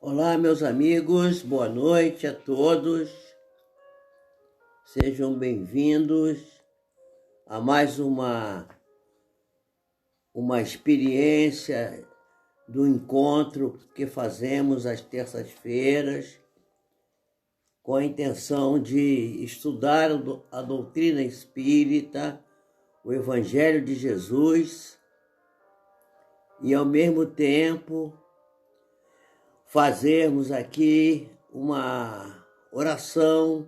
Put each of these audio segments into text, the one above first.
Olá, meus amigos, boa noite a todos. Sejam bem-vindos a mais uma experiência do encontro que fazemos às terças-feiras com a intenção de estudar a doutrina espírita, o Evangelho de Jesus e, ao mesmo tempo, fazermos aqui uma oração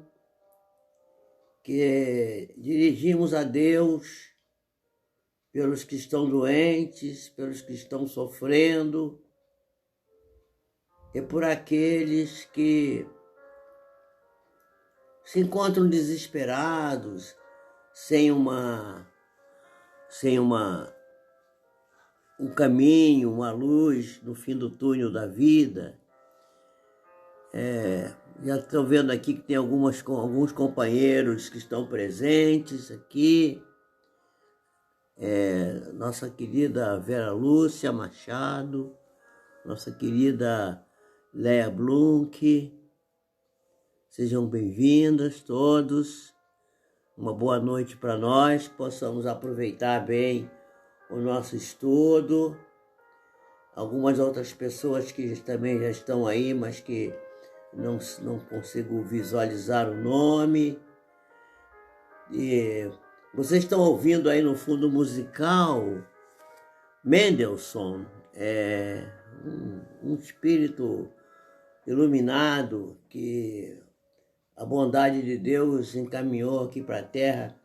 que dirigimos a Deus pelos que estão doentes, pelos que estão sofrendo e por aqueles que se encontram desesperados, sem um caminho, uma luz no fim do túnel da vida. Já estou vendo aqui que tem alguns companheiros que estão presentes aqui. Nossa querida Vera Lúcia Machado, nossa querida Leia Blunk. Sejam bem-vindas todos. Uma boa noite para nós, que possamos aproveitar bem o nosso estudo. Algumas outras pessoas que também já estão aí, mas que não consigo visualizar o nome. E vocês estão ouvindo aí no fundo musical Mendelssohn, um espírito iluminado que a bondade de Deus encaminhou aqui para a Terra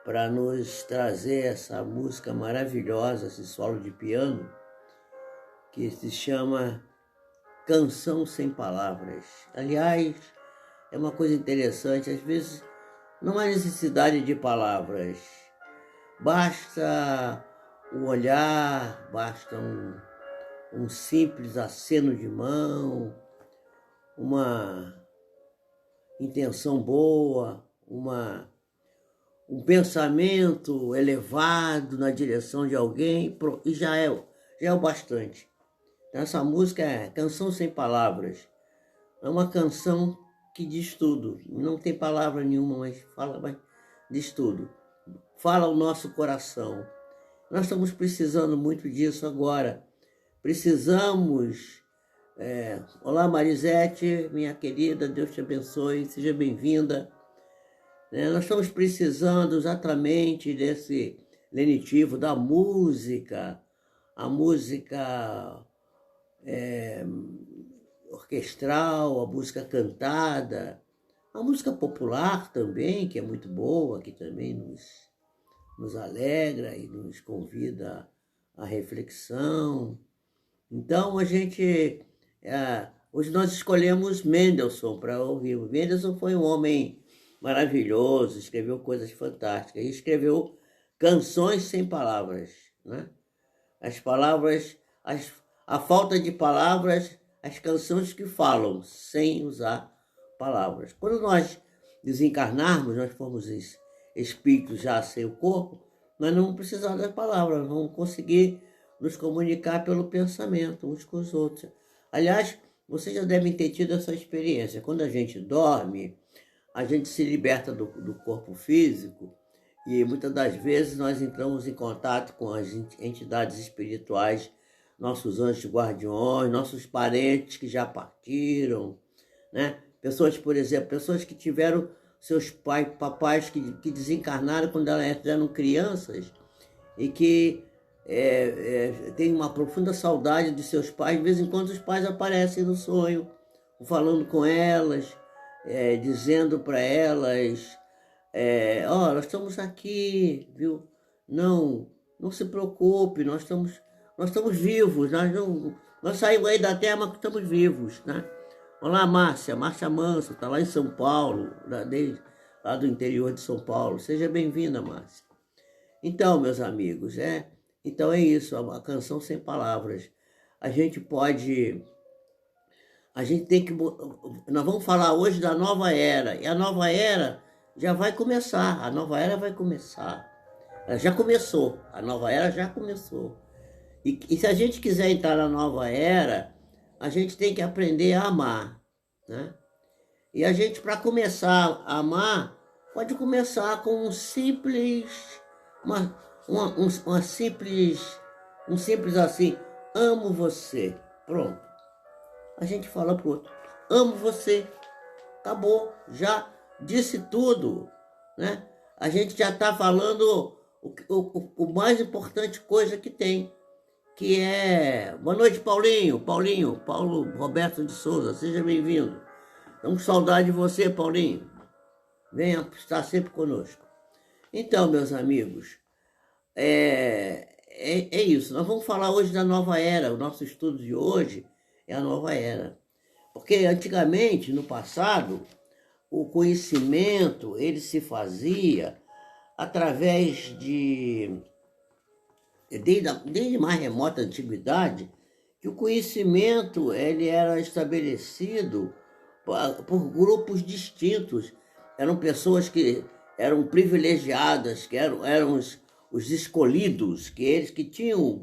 para nos trazer essa música maravilhosa, esse solo de piano, que se chama Canção Sem Palavras. Aliás, é uma coisa interessante, às vezes não há necessidade de palavras, basta o olhar, basta um simples aceno de mão, uma intenção boa, um pensamento elevado na direção de alguém, e já é o bastante. Então, essa música é Canção Sem Palavras. É uma canção que diz tudo. Não tem palavra nenhuma, mas diz tudo. Fala o nosso coração. Nós estamos precisando muito disso agora. Precisamos... Olá, Marisete, minha querida, Deus te abençoe, seja bem-vinda. Nós estamos precisando exatamente desse lenitivo da música, a música orquestral, a música cantada, a música popular também, que é muito boa, que também nos alegra e nos convida à reflexão. Então, hoje nós escolhemos Mendelssohn para ouvir. Mendelssohn foi um homem maravilhoso, escreveu coisas fantásticas, e escreveu canções sem palavras, né? As palavras, a falta de palavras, as canções que falam sem usar palavras. Quando nós desencarnarmos, nós formos espíritos já sem o corpo, nós não vamos precisar das palavras, nós vamos conseguir nos comunicar pelo pensamento uns com os outros. Aliás, vocês já devem ter tido essa experiência. Quando a gente dorme, a gente se liberta do corpo físico e muitas das vezes nós entramos em contato com as entidades espirituais, nossos anjos guardiões, nossos parentes que já partiram, né? Pessoas, por exemplo, pessoas que tiveram seus papais que desencarnaram quando elas eram crianças e que têm uma profunda saudade de seus pais. De vez em quando os pais aparecem no sonho, falando com elas, dizendo para elas, nós estamos aqui, viu? Não se preocupe, nós estamos vivos, nós saímos aí da Terra, mas estamos vivos, né? Olá, Márcia Manso, está lá em São Paulo, lá do interior de São Paulo. Seja bem-vinda, Márcia. Então, meus amigos, então é isso, a canção sem palavras. Nós vamos falar hoje da nova era, e a nova era já vai começar, ela já começou, a nova era já começou. E se a gente quiser entrar na nova era, a gente tem que aprender a amar, né? E a gente, para começar a amar, pode começar com um simples assim, amo você. Pronto. A gente fala pro outro, amo você. Acabou, já disse tudo, né? A gente já está falando o mais importante coisa que tem, que é... Boa noite, Paulinho. Paulo Roberto de Souza, seja bem-vindo. Estamos com saudade de você, Paulinho. Venha estar sempre conosco. Então, meus amigos, é isso. Nós vamos falar hoje da nova era. O nosso estudo de hoje é a nova era. Porque antigamente, no passado, o conhecimento ele se fazia através desde mais remota antiguidade, que o conhecimento ele era estabelecido por grupos distintos. Eram pessoas que eram privilegiadas, que eram os escolhidos, que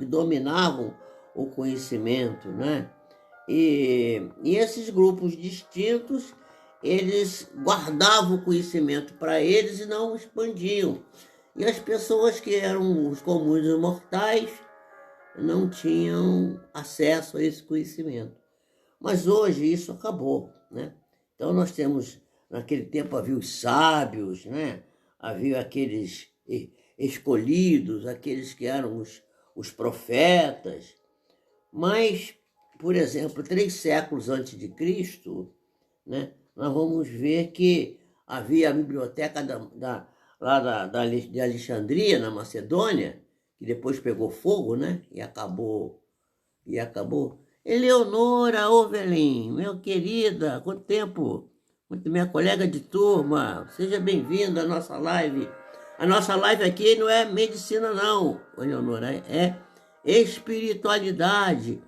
dominavam o conhecimento, né? E esses grupos distintos, eles guardavam o conhecimento para eles e não expandiam. E as pessoas que eram os comuns mortais não tinham acesso a esse conhecimento. Mas hoje isso acabou, né? Então nós temos, naquele tempo havia os sábios, né? Havia aqueles escolhidos, aqueles que eram os profetas. Mas, por exemplo, 3 séculos antes de Cristo, né? Nós vamos ver que havia a biblioteca de Alexandria, na Macedônia, que depois pegou fogo, né? E acabou. Eleonora Ovelin, meu querida, quanto tempo? Minha colega de turma, seja bem-vinda à nossa live. A nossa live aqui não é medicina não, Eleonora, é espiritualidade.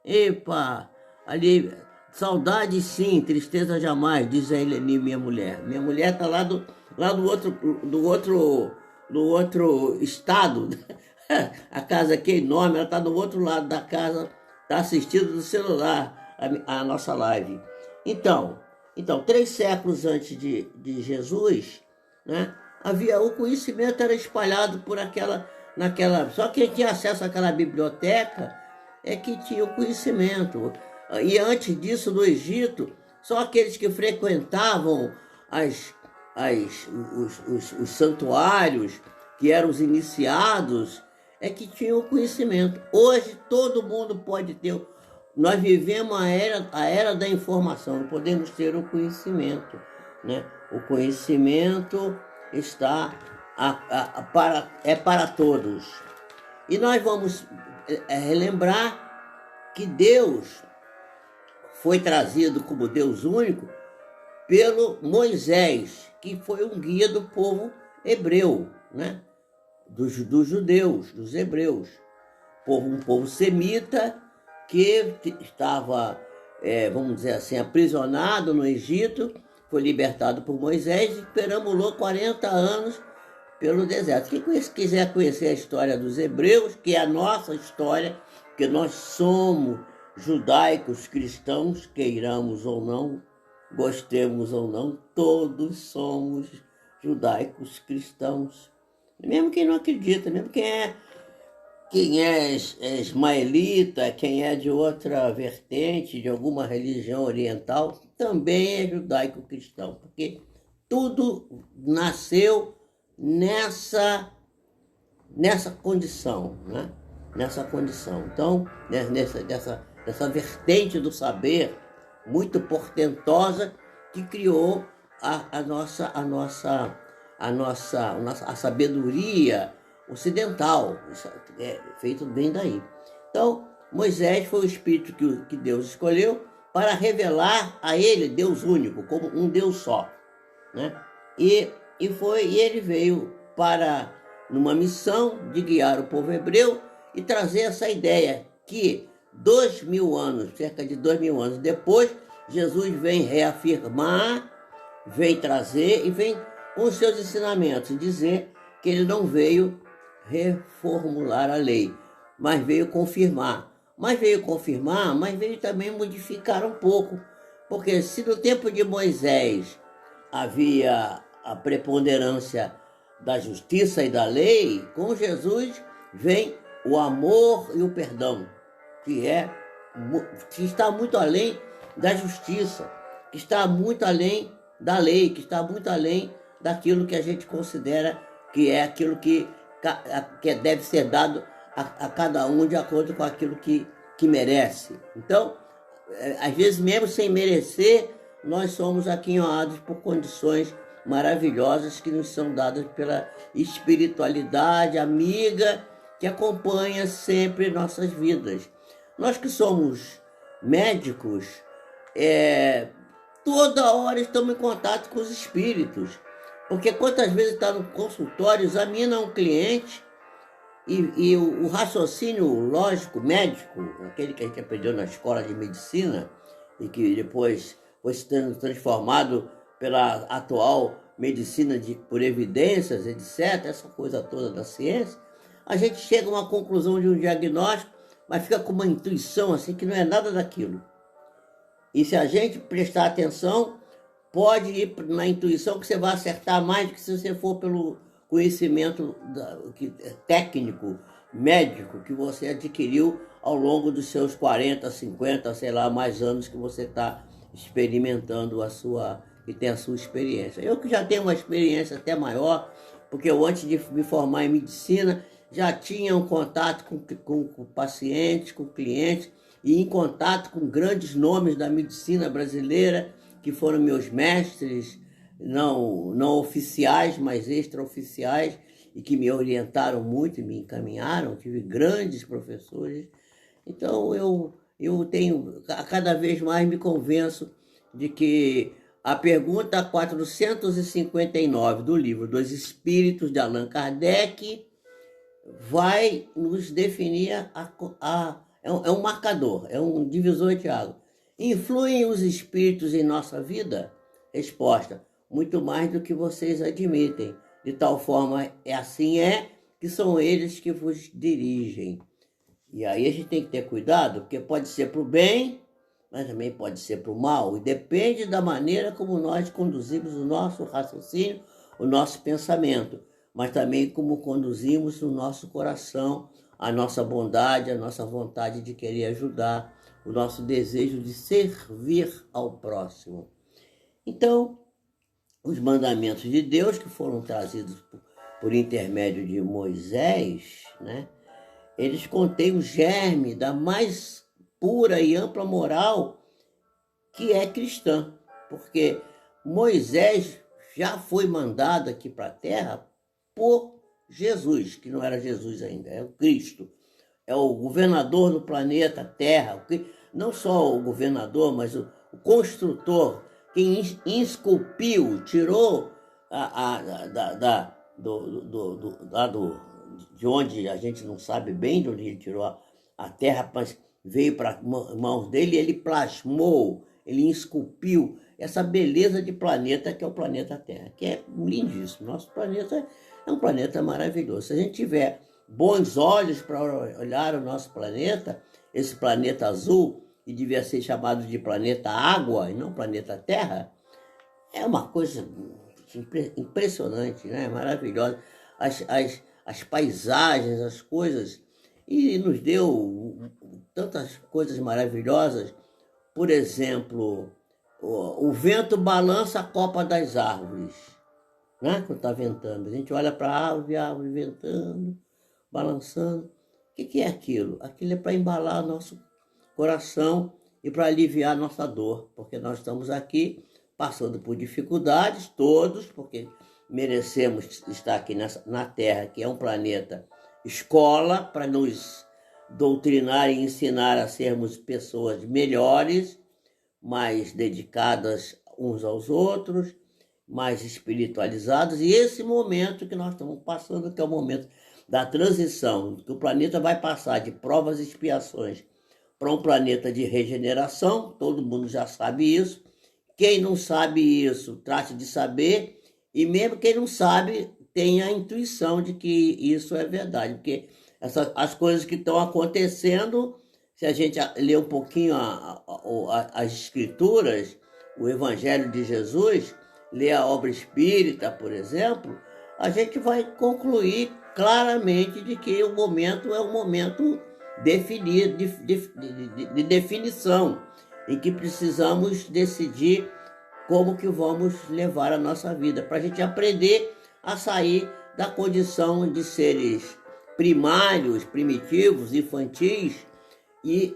Epa, ali, saudade sim, tristeza jamais, diz a Eleni, minha mulher. Minha mulher está lá do outro estado. A casa aqui é enorme, ela está do outro lado da casa, está assistindo do celular a nossa live. Então, 3 séculos antes de Jesus, né, o conhecimento era espalhado por só quem tinha acesso àquela biblioteca é que tinha o conhecimento. E antes disso, no Egito, só aqueles que frequentavam os santuários, que eram os iniciados, é que tinham o conhecimento. Hoje todo mundo pode ter. Nós vivemos a era da informação, podemos ter o conhecimento, né? O conhecimento está para todos. E nós vamos relembrar que Deus foi trazido como Deus único pelo Moisés, que foi um guia do povo hebreu, né? Dos judeus, dos hebreus. Um povo semita que estava, vamos dizer assim, aprisionado no Egito, foi libertado por Moisés e perambulou 40 anos pelo deserto. Quem quiser conhecer a história dos hebreus, que é a nossa história, que nós somos judaicos cristãos, queiramos ou não, gostemos ou não, todos somos judaicos cristãos. Mesmo quem não acredita, mesmo quem é ismaelita, quem é de outra vertente, de alguma religião oriental, também é judaico cristão, porque tudo nasceu nessa condição, né? Nessa condição. Então, dessa vertente do saber muito portentosa que criou a sabedoria ocidental, feito bem daí. Então, Moisés foi o espírito que Deus escolheu para revelar a ele, Deus único, como um Deus só, né? E ele veio numa missão de guiar o povo hebreu e trazer essa ideia que 2000 anos, cerca de 2000 anos depois, Jesus vem reafirmar, vem trazer e vem com os seus ensinamentos, dizer que ele não veio reformular a lei, mas veio confirmar. Mas veio confirmar, mas veio também modificar um pouco. Porque se no tempo de Moisés havia a preponderância da justiça e da lei, com Jesus vem o amor e o perdão, que está muito além da justiça, que está muito além da lei, que está muito além daquilo que a gente considera que é aquilo que deve ser dado a cada um de acordo com aquilo que merece. Então, às vezes, mesmo sem merecer, nós somos aquinhoados por condições maravilhosas que nos são dadas pela espiritualidade amiga que acompanha sempre nossas vidas. Nós que somos médicos, toda hora estamos em contato com os espíritos, porque quantas vezes está no consultório, examina um cliente e o raciocínio lógico médico, aquele que a gente aprendeu na escola de medicina e que depois foi sendo transformado pela atual medicina por evidências, etc., essa coisa toda da ciência, a gente chega a uma conclusão de um diagnóstico, mas fica com uma intuição assim que não é nada daquilo. E se a gente prestar atenção, pode ir na intuição que você vai acertar mais do que se você for pelo conhecimento técnico, médico, que você adquiriu ao longo dos seus 40, 50, sei lá, mais anos que você está experimentando e tem a sua experiência. Eu que já tenho uma experiência até maior, porque eu antes de me formar em medicina, já tinha um contato com pacientes, com clientes, e em contato com grandes nomes da medicina brasileira, que foram meus mestres, não oficiais, mas extraoficiais, e que me orientaram muito e me encaminharam. Tive grandes professores. Então, eu tenho, cada vez mais me convenço de que a pergunta 459 do livro dos Espíritos de Allan Kardec vai nos definir é um marcador, é um divisor de água. Influem os espíritos em nossa vida? Resposta: muito mais do que vocês admitem. De tal forma, que são eles que vos dirigem. E aí a gente tem que ter cuidado, porque pode ser para o bem, mas também pode ser para o mal. E depende da maneira como nós conduzimos o nosso raciocínio, o nosso pensamento, mas também como conduzimos o nosso coração, a nossa bondade, a nossa vontade de querer ajudar, o nosso desejo de servir ao próximo. Então, os mandamentos de Deus que foram trazidos por intermédio de Moisés, né, eles contêm o germe da mais pura e ampla moral que é cristã, porque Moisés já foi mandado aqui para a Terra por Jesus, que não era Jesus ainda, é o Cristo, é o governador do planeta Terra, não só o governador, mas o construtor, quem esculpiu, tirou de onde a gente não sabe bem de onde ele tirou a terra, mas veio para mãos dele, ele plasmou, ele esculpiu essa beleza de planeta que é o planeta Terra, que é lindíssimo. Nosso planeta é um planeta maravilhoso. Se a gente tiver bons olhos para olhar o nosso planeta, esse planeta azul, que devia ser chamado de planeta água e não planeta Terra, é uma coisa impressionante, né? Maravilhosa. As paisagens, as coisas, e nos deu tantas coisas maravilhosas. Por exemplo, o vento balança a copa das árvores, né? Quando está ventando, a gente olha para a árvore ventando, balançando. O que é aquilo? Aquilo é para embalar nosso coração e para aliviar nossa dor, porque nós estamos aqui passando por dificuldades, todos, porque merecemos estar aqui na Terra, que é um planeta escola, para nos doutrinar e ensinar a sermos pessoas melhores, mais dedicadas uns aos outros, mais espiritualizados. E esse momento que nós estamos passando, que é o momento da transição, que o planeta vai passar de provas e expiações para um planeta de regeneração, todo mundo já sabe isso. Quem não sabe isso, trate de saber, e mesmo quem não sabe, tenha a intuição de que isso é verdade, porque as coisas que estão acontecendo, se a gente ler um pouquinho as Escrituras, o Evangelho de Jesus, ler a obra espírita, por exemplo, a gente vai concluir claramente de que o momento é um momento definido, de definição, em que precisamos decidir como que vamos levar a nossa vida, para a gente aprender a sair da condição de seres primários, primitivos, infantis, e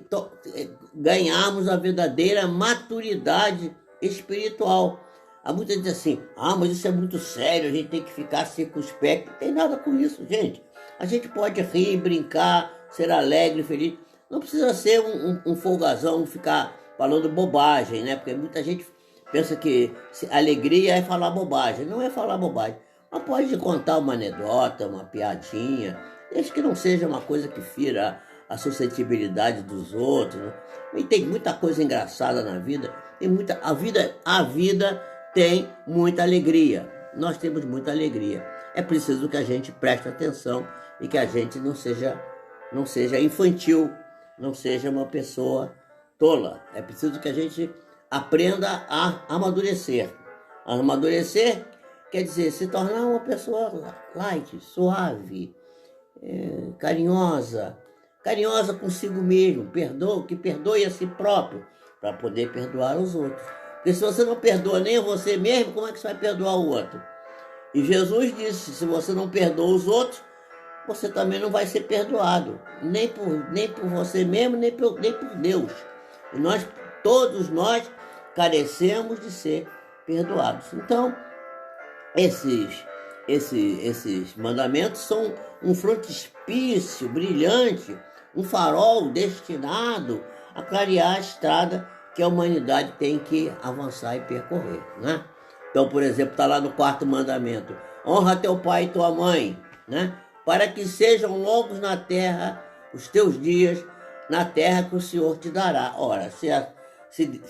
ganharmos a verdadeira maturidade espiritual. Há muita gente assim, mas isso é muito sério, a gente tem que ficar circunspecto. Não tem nada com isso, gente. A gente pode rir, brincar, ser alegre, feliz. Não precisa ser um folgazão, ficar falando bobagem, né? Porque muita gente pensa que alegria é falar bobagem. Não é falar bobagem. Mas pode contar uma anedota, uma piadinha, desde que não seja uma coisa que fira a suscetibilidade dos outros, né? E tem muita coisa engraçada na vida. A vida tem muita alegria. Nós temos muita alegria. É preciso que a gente preste atenção e que a gente não seja infantil, não seja uma pessoa tola. É preciso que a gente aprenda a amadurecer. Amadurecer quer dizer se tornar uma pessoa light, suave, carinhosa consigo mesmo, que perdoe a si próprio, para poder perdoar os outros. Porque se você não perdoa nem você mesmo, como é que você vai perdoar o outro? E Jesus disse, se você não perdoa os outros, você também não vai ser perdoado, nem por você mesmo, nem por Deus. E todos nós carecemos de ser perdoados. Então, esses mandamentos são um frontispício brilhante, um farol destinado a clarear a estrada que a humanidade tem que avançar e percorrer, né? Então, por exemplo, está lá no 4º mandamento: honra teu pai e tua mãe, né? Para que sejam longos na terra os teus dias, na terra que o Senhor te dará. Ora, se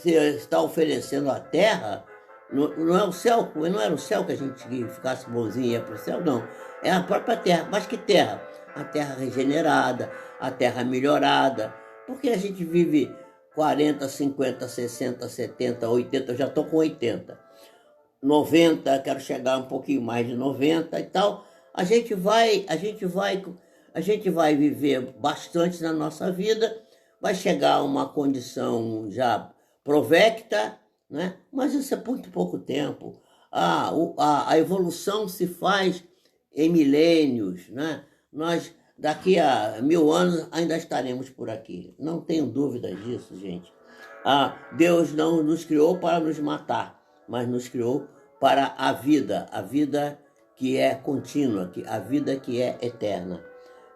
está oferecendo a terra, não é o céu, não era o céu que a gente ficasse bonzinho e ia para o céu, não. É a própria terra. Mas que terra? A terra regenerada, a terra melhorada. Porque a gente vive 40, 50, 60, 70, 80, eu já estou com 80. 90, quero chegar um pouquinho mais de 90 e tal. A gente vai viver bastante na nossa vida, vai chegar a uma condição já provecta, né? Mas isso é muito pouco tempo. A evolução se faz em milênios, né? Nós, daqui a 1000 anos, ainda estaremos por aqui. Não tenho dúvida disso, gente. Deus não nos criou para nos matar, mas nos criou para a vida que é contínua, a vida que é eterna.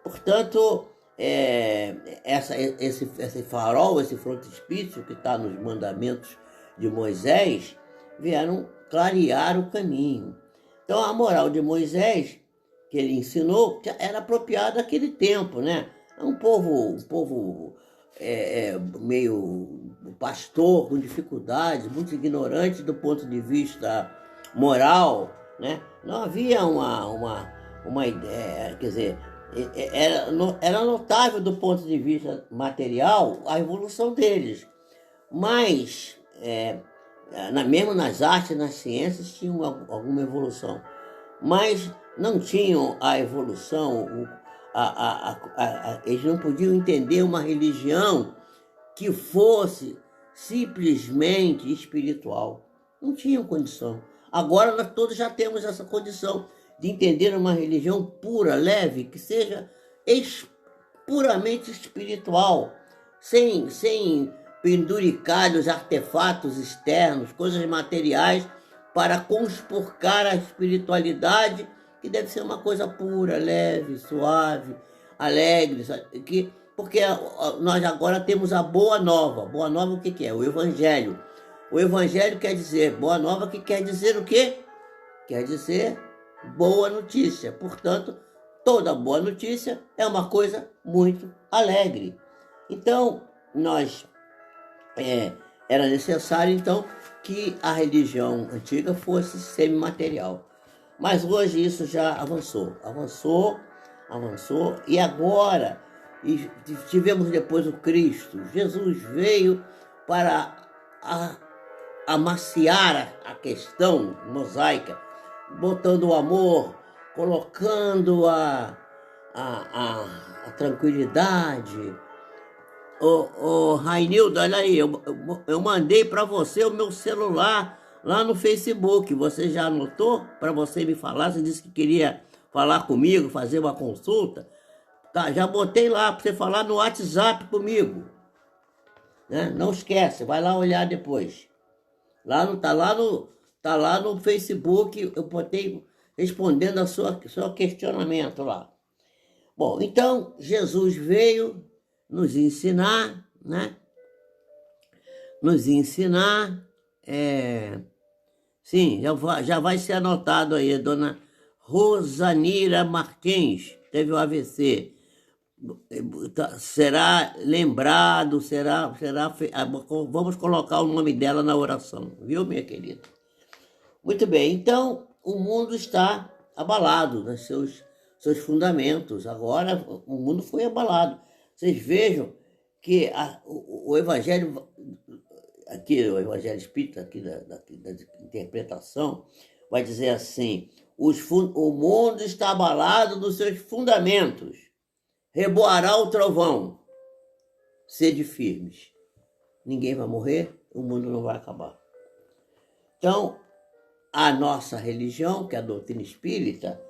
Portanto, esse farol, esse frontispício que está nos mandamentos de Moisés, vieram clarear o caminho. Então, a moral de Moisés, que ele ensinou, era apropriada àquele tempo, né? Um povo meio pastor, com dificuldades, muito ignorante do ponto de vista moral, né? Não havia uma ideia, quer dizer, era notável do ponto de vista material a evolução deles, mas mesmo nas artes, nas ciências, tinham alguma evolução, mas não tinham a evolução, eles não podiam entender uma religião que fosse simplesmente espiritual. Não tinham condição. Agora nós todos já temos essa condição de entender uma religião pura, leve, que seja puramente espiritual, sem penduricalhos, artefatos externos, coisas materiais, para conspurcar a espiritualidade, que deve ser uma coisa pura, leve, suave, alegre, porque nós agora temos a Boa Nova. Boa Nova o que é? O Evangelho. O Evangelho quer dizer Boa Nova, que quer dizer o quê? Quer dizer boa notícia. Portanto, toda boa notícia é uma coisa muito alegre. Então, era necessário, então, que a religião antiga fosse semimaterial. Mas hoje isso já avançou, e agora e tivemos depois o Cristo. Jesus veio para amaciar a questão mosaica, botando o amor, colocando a tranquilidade. Ô, Rainildo, olha aí, eu mandei para você o meu celular lá no Facebook. Você já anotou para você me falar? Você disse que queria falar comigo, fazer uma consulta. Tá, já botei lá para você falar no WhatsApp comigo. Né? Não esquece, vai lá olhar depois. Tá lá no Facebook, eu botei respondendo a seu questionamento lá. Bom, então Jesus veio nos ensinar, né? Nos ensinar, sim, já vai ser anotado aí, dona Rosanira Martins, teve o AVC. Será lembrado, vamos colocar o nome dela na oração, viu, minha querida? Muito bem, então o mundo está abalado nos seus fundamentos. Agora o mundo foi abalado. Vocês vejam que o Evangelho, aqui, o Evangelho Espírita, aqui da interpretação, vai dizer assim: o mundo está abalado nos seus fundamentos. Reboará o trovão. Sede firmes. Ninguém vai morrer, o mundo não vai acabar. Então, a nossa religião, que é a doutrina espírita,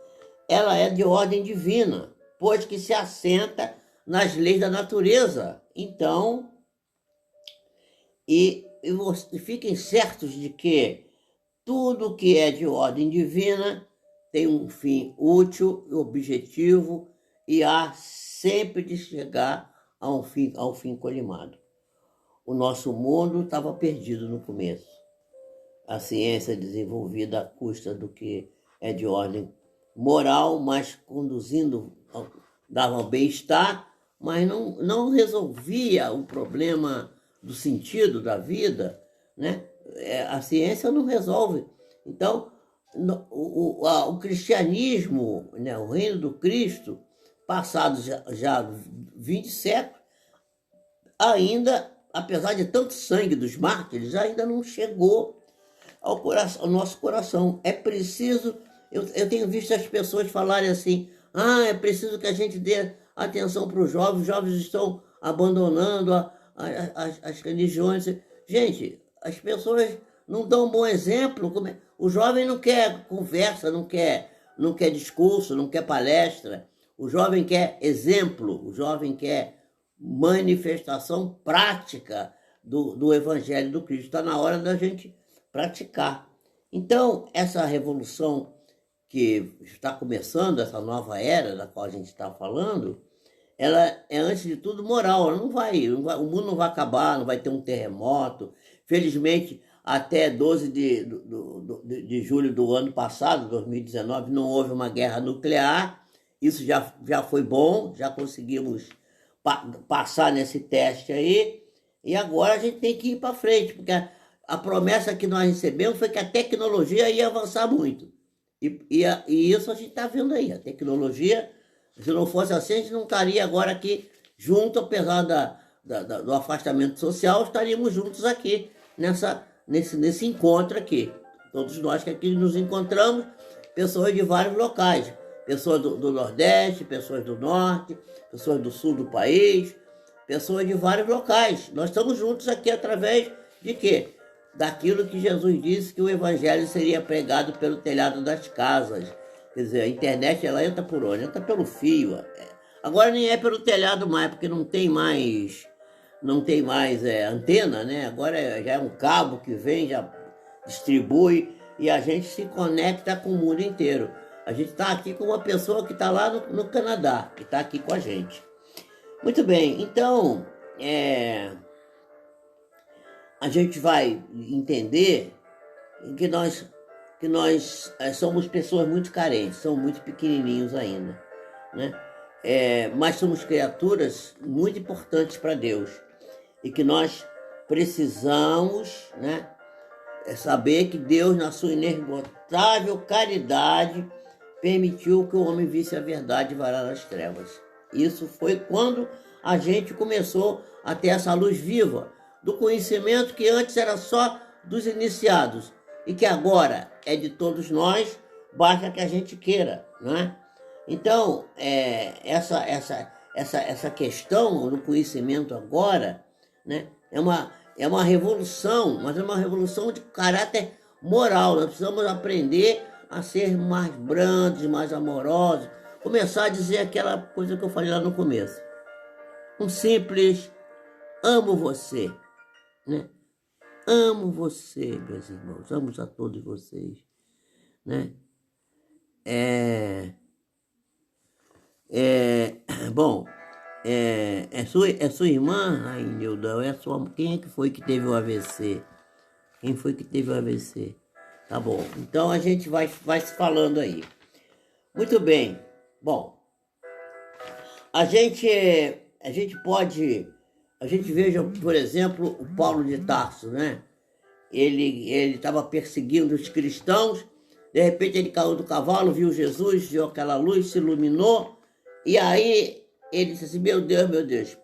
ela é de ordem divina, pois que se assenta nas leis da natureza. Então, e fiquem certos de que tudo que é de ordem divina tem um fim útil e objetivo, e há sempre de chegar ao fim colimado. O nosso mundo estava perdido no começo. A ciência desenvolvida à custa do que é de ordem moral, mas conduzindo, dava bem-estar, mas não resolvia o problema do sentido da vida, né? A ciência não resolve. Então, o cristianismo, né, o reino do Cristo, passados já 20 séculos, ainda, apesar de tanto sangue dos mártires, ainda não chegou ao nosso coração. É preciso, eu tenho visto as pessoas falarem assim: é preciso que a gente dê atenção para os jovens estão abandonando as religiões. Gente, as pessoas não dão um bom exemplo. O jovem não quer conversa, não quer discurso, não quer palestra. O jovem quer exemplo, o jovem quer manifestação prática do Evangelho do Cristo. Está na hora da gente praticar. Então, essa revolução que está começando, essa nova era da qual a gente está falando, ela é, antes de tudo, moral. Ela não vai, o mundo não vai acabar, não vai ter um terremoto. Felizmente, até 12 de julho do ano passado, 2019, não houve uma guerra nuclear. Isso já foi bom, já conseguimos passar nesse teste aí, e agora a gente tem que ir para frente, porque a promessa que nós recebemos foi que a tecnologia ia avançar muito. E isso a gente está vendo aí. A tecnologia, se não fosse assim, a gente não estaria agora aqui junto, apesar do afastamento social, estaríamos juntos aqui nesse encontro aqui. Todos nós que aqui nos encontramos, pessoas de vários locais. Pessoas do Nordeste, pessoas do Norte, pessoas do Sul do país, pessoas de vários locais. Nós estamos juntos aqui através de quê? Daquilo que Jesus disse, que o Evangelho seria pregado pelo telhado das casas. Quer dizer, a internet, ela entra por onde? Entra pelo fio. Agora nem é pelo telhado mais, porque não tem mais antena, né? Agora já é um cabo que vem, já distribui, e a gente se conecta com o mundo inteiro. A gente está aqui com uma pessoa que está lá no Canadá, que está aqui com a gente. Muito bem, então, a gente vai entender que nós somos pessoas muito carentes, somos muito pequenininhos ainda, né? Mas somos criaturas muito importantes para Deus, e que nós precisamos, né, saber que Deus, na sua inesgotável caridade, permitiu que o homem visse a verdade varar as trevas. Isso foi quando a gente começou a ter essa luz viva do conhecimento que antes era só dos iniciados e que agora é de todos nós, basta que a gente queira, não é? Então, essa questão do conhecimento agora, né, é uma revolução, mas é uma revolução de caráter moral. Nós precisamos aprender a ser mais brandos, mais amorosos, começar a dizer aquela coisa que eu falei lá no começo. Um simples amo você, né? Amo você, meus irmãos, amo a todos vocês, né? Bom, é sua irmã, Rainilda, quem é que foi que teve o AVC? Quem foi que teve o AVC? Tá bom, então a gente vai se falando aí. Muito bem, bom, a gente veja, por exemplo, o Paulo de Tarso, né? Ele estava perseguindo os cristãos, de repente ele caiu do cavalo, viu Jesus, viu aquela luz, se iluminou, e aí ele disse assim, meu Deus,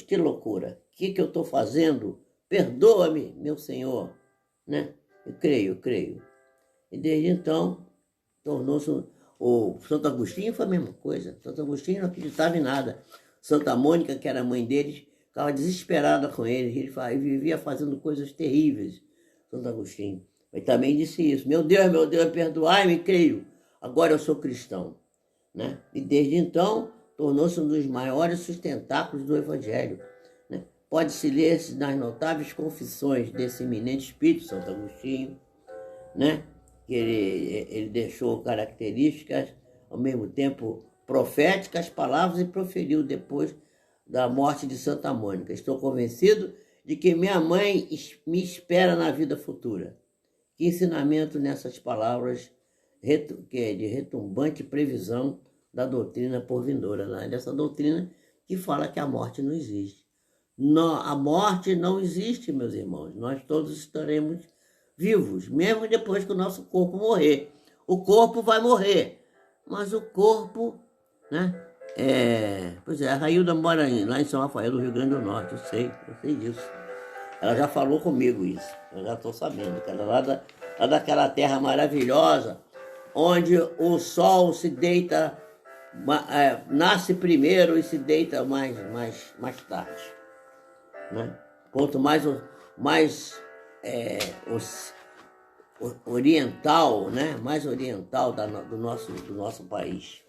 que loucura, o que eu estou fazendo? Perdoa-me, meu Senhor, né? Eu creio. E desde então, tornou-se... O Santo Agostinho foi a mesma coisa. Santo Agostinho não acreditava em nada. Santa Mônica, que era a mãe dele, ficava desesperada com ele. Ele vivia fazendo coisas terríveis, Santo Agostinho. Ele também disse isso. Meu Deus, perdoai-me, creio. Agora eu sou cristão, né? E desde então, tornou-se um dos maiores sustentáculos do Evangelho, né? Pode-se ler nas notáveis confissões desse eminente espírito, Santo Agostinho, né? Que ele deixou características, ao mesmo tempo proféticas, palavras, e proferiu depois da morte de Santa Mônica. Estou convencido de que minha mãe me espera na vida futura. Que ensinamento nessas palavras de retumbante previsão da doutrina por vindoura, né? Dessa doutrina que fala que a morte não existe. Não, a morte não existe, meus irmãos. Nós todos estaremos vivos, mesmo depois que o nosso corpo morrer. O corpo vai morrer, mas o corpo, né? Pois é, a Railda mora lá em São Rafael, do Rio Grande do Norte, eu sei disso. Ela já falou comigo isso, eu já estou sabendo, que ela é lá daquela terra maravilhosa, onde o sol se deita, nasce primeiro e se deita mais tarde, né? Quanto mais oriental, né? Mais oriental do nosso país.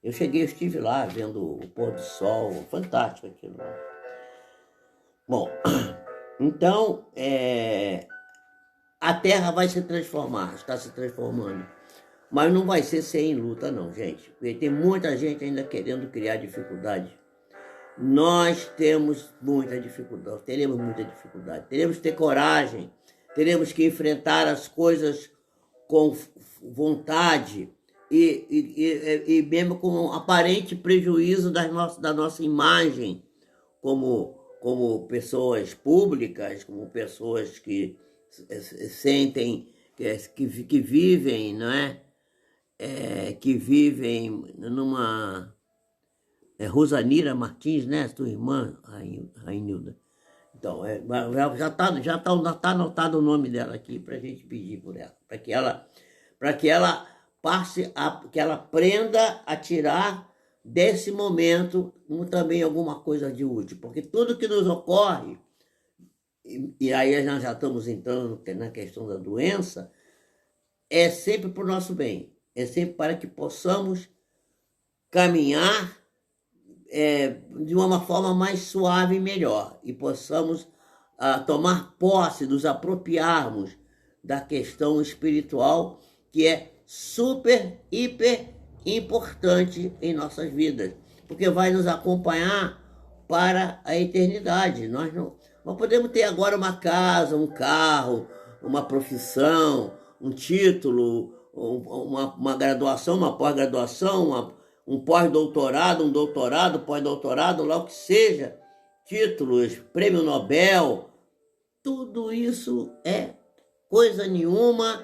Eu estive lá vendo o pôr do sol, fantástico aquilo lá. Bom, então a Terra vai se transformar, está se transformando, mas não vai ser sem luta não, gente, porque tem muita gente ainda querendo criar dificuldade. Nós temos muita dificuldade, teremos muita dificuldade, teremos que ter coragem, teremos que enfrentar as coisas com vontade e mesmo com aparente prejuízo da nossa imagem como pessoas públicas, como pessoas que sentem, que vivem, não é? Que vivem numa... Rosanira Martins, né? Sua irmã, Rainilda. Então, já tá anotado o nome dela aqui para a gente pedir por ela, para que ela que ela aprenda a tirar desse momento também alguma coisa de útil, porque tudo que nos ocorre, e aí nós já estamos entrando na questão da doença, é sempre para o nosso bem, é sempre para que possamos caminhar de uma forma mais suave e melhor, e possamos tomar posse, nos apropriarmos da questão espiritual, que é super, hiper importante em nossas vidas, porque vai nos acompanhar para a eternidade. Nós podemos ter agora uma casa, um carro, uma profissão, um título, uma graduação, uma pós-graduação, um pós-doutorado, um doutorado, pós-doutorado, lá o que seja, títulos, prêmio Nobel, tudo isso é coisa nenhuma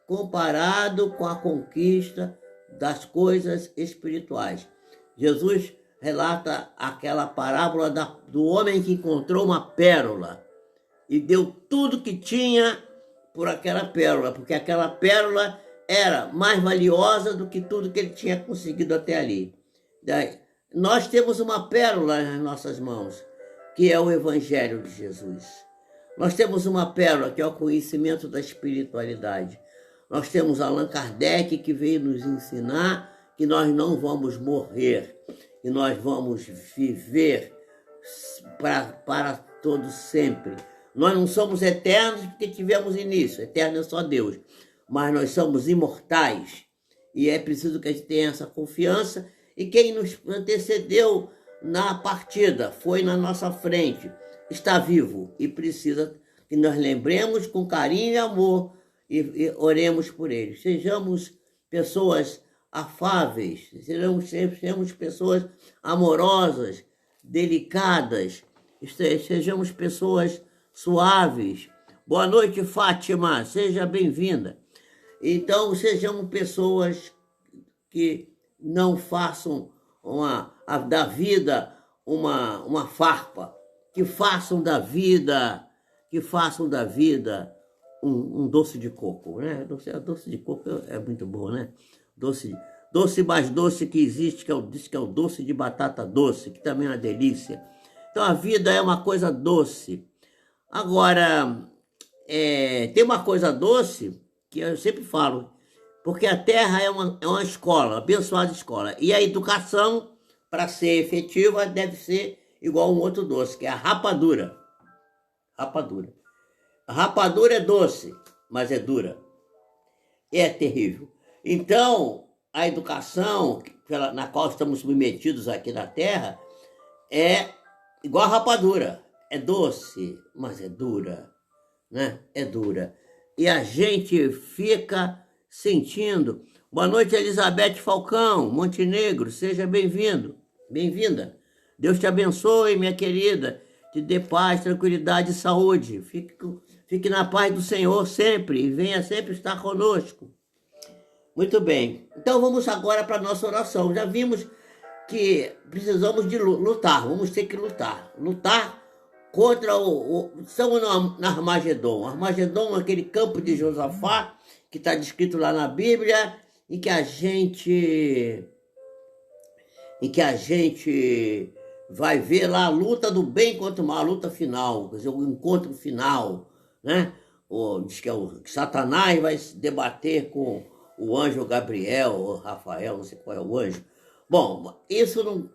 comparado com a conquista das coisas espirituais. Jesus relata aquela parábola do homem que encontrou uma pérola e deu tudo que tinha por aquela pérola, porque aquela pérola era mais valiosa do que tudo que ele tinha conseguido até ali. Nós temos uma pérola nas nossas mãos, que é o Evangelho de Jesus. Nós temos uma pérola, que é o conhecimento da espiritualidade. Nós temos Allan Kardec, que veio nos ensinar que nós não vamos morrer, que nós vamos viver para todo sempre. Nós não somos eternos porque tivemos início, eterno é só Deus, mas nós somos imortais e é preciso que a gente tenha essa confiança. E quem nos antecedeu na partida, foi na nossa frente, está vivo e precisa que nós lembremos com carinho e amor e oremos por ele. Sejamos pessoas afáveis, sejamos pessoas amorosas, delicadas, sejamos pessoas suaves. Boa noite, Fátima, seja bem-vinda. Então, sejamos pessoas que não façam da vida uma farpa, que façam da vida um doce de coco, né? Doce de coco é muito bom, né? Doce mais doce que existe, que é o doce de batata doce, que também é uma delícia. Então a vida é uma coisa doce. Agora, tem uma coisa doce que eu sempre falo, porque a Terra é uma escola, abençoada escola. E a educação, para ser efetiva, deve ser igual um outro doce, que é a rapadura. Rapadura. A rapadura é doce, mas é dura. É terrível. Então, a educação na qual estamos submetidos aqui na Terra é igual a rapadura. É doce, mas é dura, né? É dura. E a gente fica sentindo. Boa noite, Elizabeth Falcão, Montenegro, seja bem-vindo, bem-vinda. Deus te abençoe, minha querida, te dê paz, tranquilidade e saúde. Fique na paz do Senhor sempre e venha sempre estar conosco. Muito bem, então vamos agora para a nossa oração. Já vimos que precisamos de lutar, vamos ter que lutar. Lutar contra estamos no Armagedon. Armagedon é aquele campo de Josafá, que está descrito lá na Bíblia, em que a gente vai ver lá a luta do bem contra o mal, a luta final, quer dizer, o encontro final, né? Diz que Satanás vai se debater com o anjo Gabriel, ou Rafael, não sei qual é o anjo. Bom, isso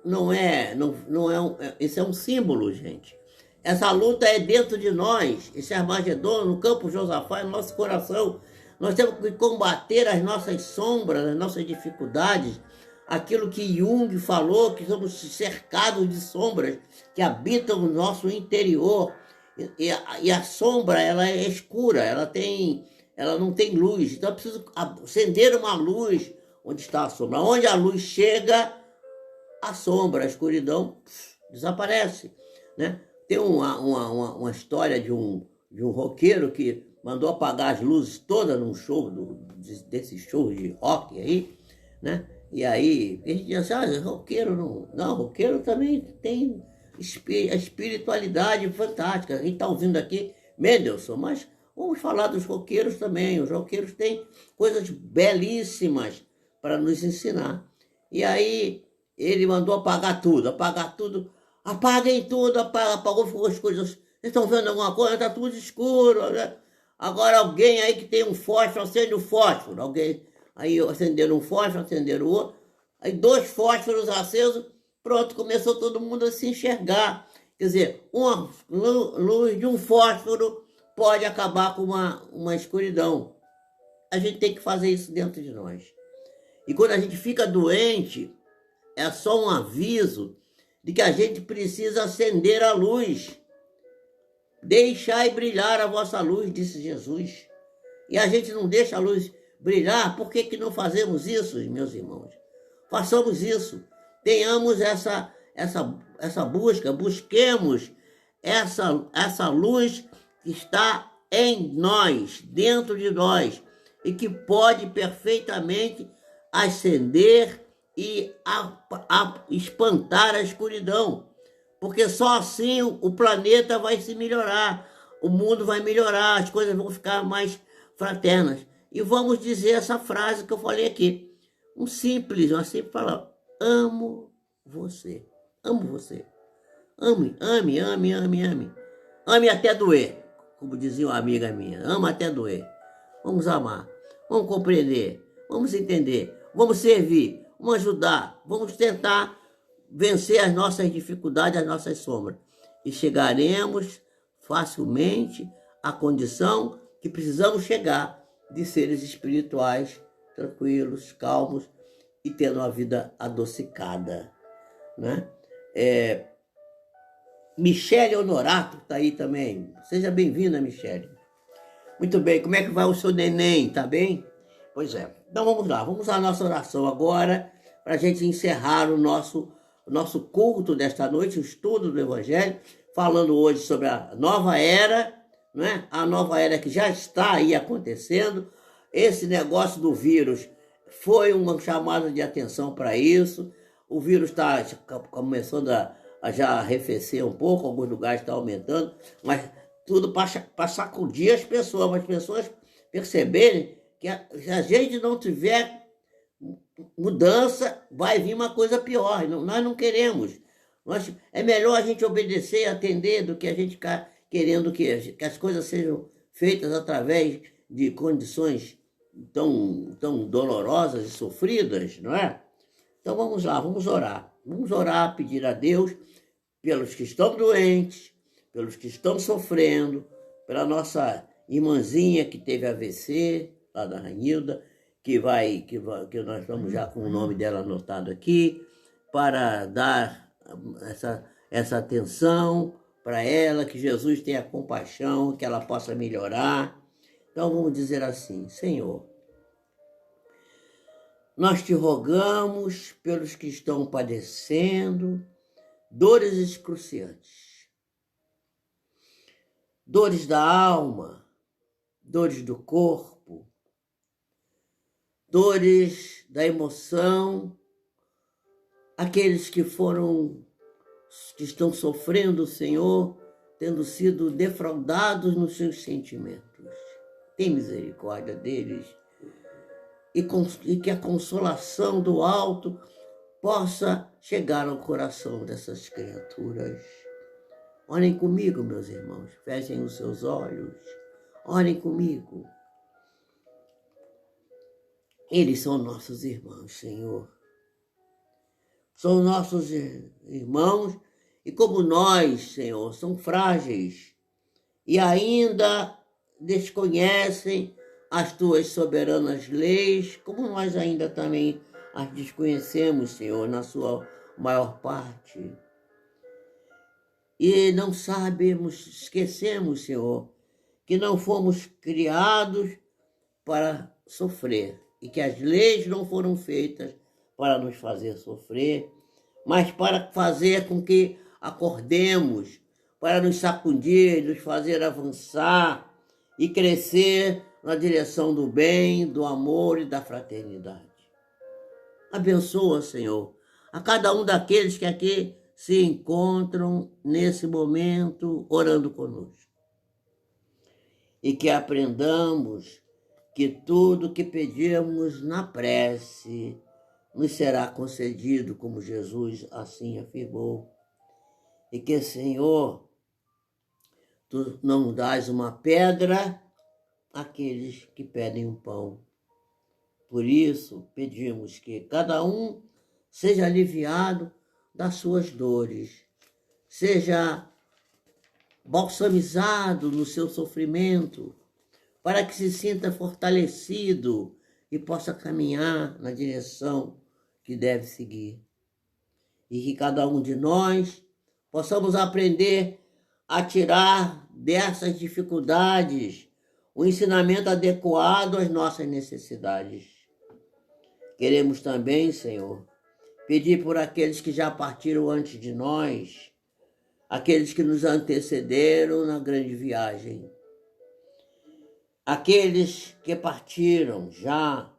isso é um símbolo, gente. Essa luta é dentro de nós, esse Armagedon, no campo Josafá, no nosso coração. Nós temos que combater as nossas sombras, as nossas dificuldades, aquilo que Jung falou, que somos cercados de sombras que habitam no nosso interior. E a sombra, ela é escura, ela não tem luz. Então é preciso acender uma luz onde está a sombra. Onde a luz chega, a sombra, a escuridão desaparece, né? Tem uma história de um roqueiro que mandou apagar as luzes todas num show, desses shows de rock aí, né? E aí, a gente diz assim, roqueiro não, roqueiro também tem a espiritualidade fantástica. A gente está ouvindo aqui Mendelssohn, mas vamos falar dos roqueiros também. Os roqueiros têm coisas belíssimas para nos ensinar. E aí, ele mandou apagar tudo, apaguem tudo, apagou as coisas. Vocês estão vendo alguma coisa? Está tudo escuro, né? Agora alguém aí que tem um fósforo, acende o fósforo. Aí acenderam um fósforo, acenderam o outro. Aí 2 fósforos acesos, pronto, começou todo mundo a se enxergar. Quer dizer, uma luz de um fósforo pode acabar com uma escuridão. A gente tem que fazer isso dentro de nós. E quando a gente fica doente, é só um aviso de que a gente precisa acender a luz. Deixai brilhar a vossa luz, disse Jesus. E a gente não deixa a luz brilhar, por que não fazemos isso, meus irmãos? Façamos isso. Tenhamos essa busca, busquemos essa luz que está em nós, dentro de nós, e que pode perfeitamente acender e a espantar a escuridão, porque só assim o planeta vai se melhorar, o mundo vai melhorar, as coisas vão ficar mais fraternas. E vamos dizer essa frase que eu falei aqui, uma simples palavra: amo você, amo você. Ame, ame, ame, ame, ame. Ame até doer, como dizia uma amiga minha. Ama até doer. Vamos amar, vamos compreender, vamos entender, vamos servir, vamos ajudar, vamos tentar vencer as nossas dificuldades, as nossas sombras. E chegaremos facilmente à condição que precisamos chegar de seres espirituais, tranquilos, calmos e tendo uma vida adocicada, né? Michele Honorato está aí também. Seja bem-vinda, Michele. Muito bem, como é que vai o seu neném? Tá bem? Pois é. Então vamos lá, vamos à nossa oração agora, para a gente encerrar o nosso culto desta noite, o estudo do Evangelho, falando hoje sobre a nova era, né? A nova era que já está aí acontecendo. Esse negócio do vírus foi uma chamada de atenção para isso. O vírus está começando a já arrefecer um pouco, alguns lugares estão aumentando, mas tudo para sacudir as pessoas perceberem que se a gente não tiver mudança, vai vir uma coisa pior. Nós não queremos. É melhor a gente obedecer e atender do que a gente ficar querendo que as coisas sejam feitas através de condições tão dolorosas e sofridas, não é? Então vamos lá, vamos orar. Vamos orar, pedir a Deus pelos que estão doentes, pelos que estão sofrendo, pela nossa irmãzinha que teve AVC, lá da Ranilda, que nós vamos já com o nome dela anotado aqui, para dar essa atenção para ela, que Jesus tenha compaixão, que ela possa melhorar. Então vamos dizer assim: Senhor, nós te rogamos pelos que estão padecendo dores excruciantes, dores da alma, dores do corpo, dores da emoção, aqueles que estão sofrendo, Senhor, tendo sido defraudados nos seus sentimentos. Tem misericórdia deles e que a consolação do alto possa chegar ao coração dessas criaturas. Orem comigo, meus irmãos, fechem os seus olhos, orem comigo. Eles são nossos irmãos, Senhor. São nossos irmãos e, como nós, Senhor, são frágeis e ainda desconhecem as tuas soberanas leis, como nós ainda também as desconhecemos, Senhor, na sua maior parte. E não esquecemos, Senhor, que não fomos criados para sofrer e que as leis não foram feitas para nos fazer sofrer, mas para fazer com que acordemos, para nos sacudir, nos fazer avançar e crescer na direção do bem, do amor e da fraternidade. Abençoa, Senhor, a cada um daqueles que aqui se encontram nesse momento orando conosco. E que aprendamos que tudo que pedimos na prece nos será concedido, como Jesus assim afirmou. E que, Senhor, tu não dás uma pedra àqueles que pedem um pão. Por isso, pedimos que cada um seja aliviado das suas dores, seja balsamizado no seu sofrimento, para que se sinta fortalecido e possa caminhar na direção que deve seguir. E que cada um de nós possamos aprender a tirar dessas dificuldades o ensinamento adequado às nossas necessidades. Queremos também, Senhor, pedir por aqueles que já partiram antes de nós, aqueles que nos antecederam na grande viagem, aqueles que partiram já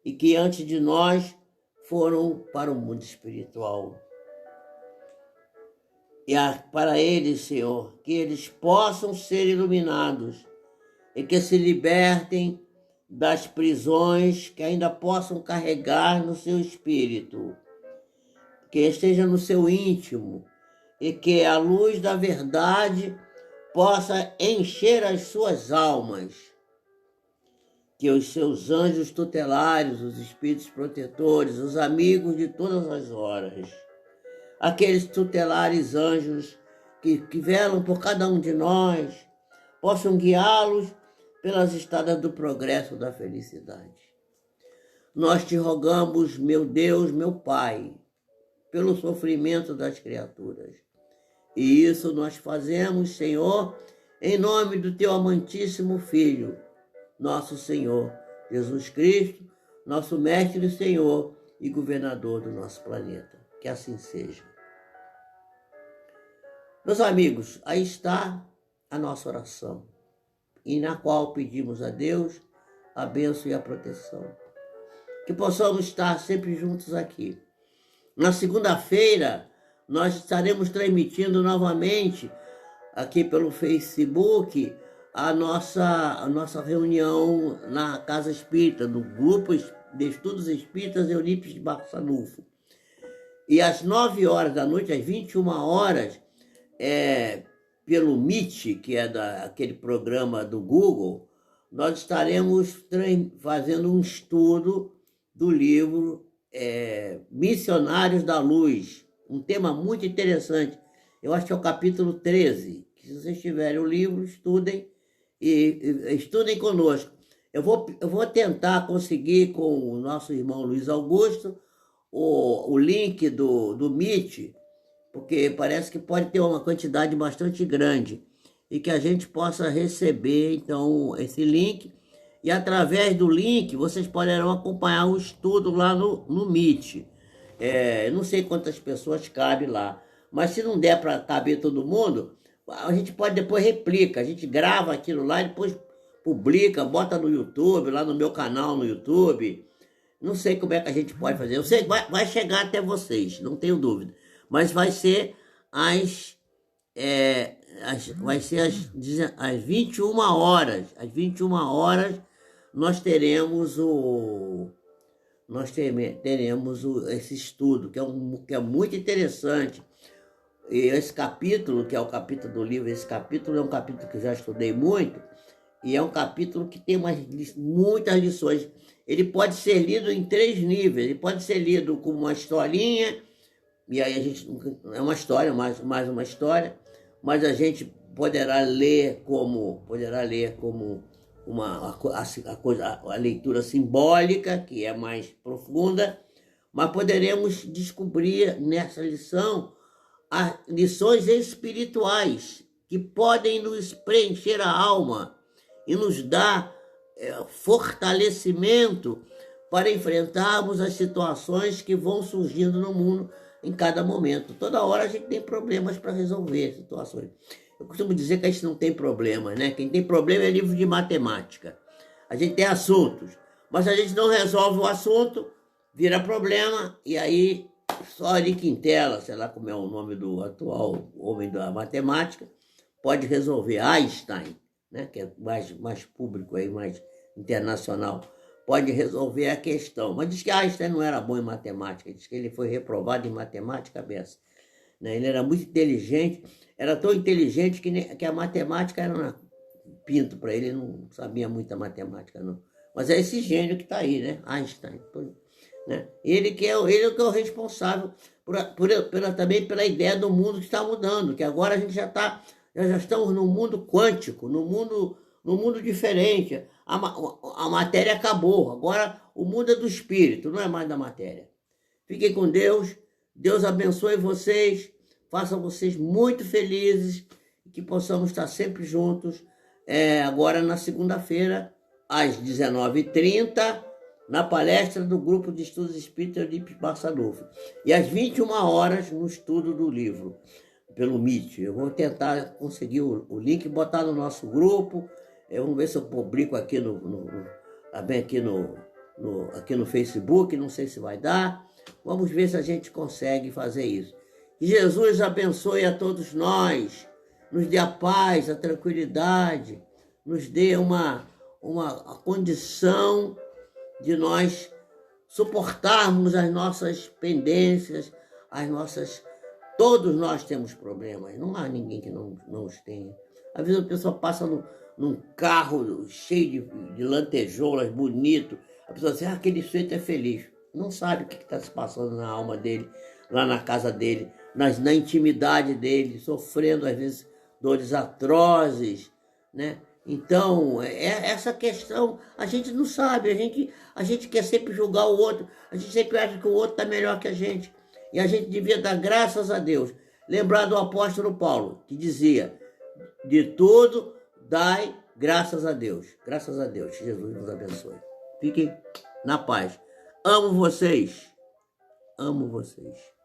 e que antes de nós foram para o mundo espiritual. E para eles, Senhor, que eles possam ser iluminados e que se libertem das prisões que ainda possam carregar no seu espírito, que esteja no seu íntimo e que a luz da verdade possa encher as suas almas, que os seus anjos tutelares, os espíritos protetores, os amigos de todas as horas, aqueles tutelares anjos que velam por cada um de nós, possam guiá-los pelas estradas do progresso da felicidade. Nós te rogamos, meu Deus, meu Pai, pelo sofrimento das criaturas. E isso nós fazemos, Senhor, em nome do teu amantíssimo Filho, nosso Senhor Jesus Cristo, nosso Mestre e Senhor e governador do nosso planeta. Que assim seja. Meus amigos, aí está a nossa oração, e na qual pedimos a Deus a bênção e a proteção. Que possamos estar sempre juntos aqui. Na segunda-feira, nós estaremos transmitindo novamente aqui pelo Facebook a nossa reunião na Casa Espírita, do Grupo de Estudos Espíritas Eurípides de Barçanufo. E às 9 horas da noite, às 21 horas, pelo Meet, que é aquele programa do Google, nós estaremos fazendo um estudo do livro Missionários da Luz, um tema muito interessante. Eu acho que é o capítulo 13. Se vocês tiverem o livro, estudem e estudem conosco. Eu vou tentar conseguir com o nosso irmão Luiz Augusto o link do Meet, porque parece que pode ter uma quantidade bastante grande e que a gente possa receber, então, esse link. E através do link, vocês poderão acompanhar o estudo lá no Meet. Eu não sei quantas pessoas cabe lá, mas se não der para caber todo mundo, a gente pode depois replica. A gente grava aquilo lá e depois publica, bota no YouTube, lá no meu canal no YouTube. Não sei como é que a gente pode fazer. Eu sei que vai chegar até vocês, não tenho dúvida. Mas vai ser às 21 horas. Às 21 horas nós teremos esse estudo, que é muito interessante. E esse capítulo, que é o capítulo do livro, esse capítulo é um capítulo que eu já estudei muito, e é um capítulo que tem muitas lições. Ele pode ser lido em 3 níveis. Ele pode ser lido como uma historinha, e aí é uma história, mais uma história, mas a gente poderá ler como a leitura simbólica, que é mais profunda, mas poderemos descobrir nessa lição as lições espirituais que podem nos preencher a alma e nos dar fortalecimento para enfrentarmos as situações que vão surgindo no mundo em cada momento. Toda hora a gente tem problemas para resolver situações. Eu costumo dizer que a gente não tem problema, né? Quem tem problema é livro de matemática. A gente tem assuntos, mas a gente não resolve o assunto, vira problema, e aí só Ari Quintela, sei lá como é o nome do atual homem da matemática, pode resolver. Einstein, né? Que é mais público aí, mais internacional, pode resolver a questão. Mas diz que Einstein não era bom em matemática, diz que ele foi reprovado em matemática aberta. Ele era muito inteligente, era tão inteligente que a matemática era um pinto para ele, não sabia muita matemática, não. Mas é esse gênio que está aí, né? Einstein. Né? Ele que é o responsável também pela ideia do mundo que está mudando, que agora a gente já estamos num mundo quântico, num mundo diferente. A matéria acabou, agora o mundo é do espírito, não é mais da matéria. Fiquem com Deus, Deus abençoe vocês, faça vocês muito felizes, e que possamos estar sempre juntos, agora na segunda-feira, às 19h30, na palestra do Grupo de Estudos Espíritas Eurípides Barçanufo, e às 21 horas no estudo do livro, pelo Meet. Eu vou tentar conseguir o link e botar no nosso grupo. Vamos ver se eu publico aqui aqui no Facebook, não sei se vai dar, Vamos ver se a gente consegue fazer isso. Que Jesus abençoe a todos nós, nos dê a paz, a tranquilidade, nos dê uma condição de nós suportarmos as nossas pendências, todos nós temos problemas, não há ninguém que não os tenha. Às vezes a pessoa passa num carro cheio de lantejoulas, bonito, a pessoa diz, aquele sujeito é feliz. Não sabe o que está se passando na alma dele, lá na casa dele, na intimidade dele, sofrendo às vezes dores atrozes, né? Então, essa questão, a gente não sabe, a gente quer sempre julgar o outro, a gente sempre acha que o outro está melhor que a gente. E a gente devia dar graças a Deus. Lembrar do apóstolo Paulo, que dizia, de tudo dai graças a Deus. Graças a Deus, Jesus nos abençoe. Fiquem na paz. Amo vocês. Amo vocês.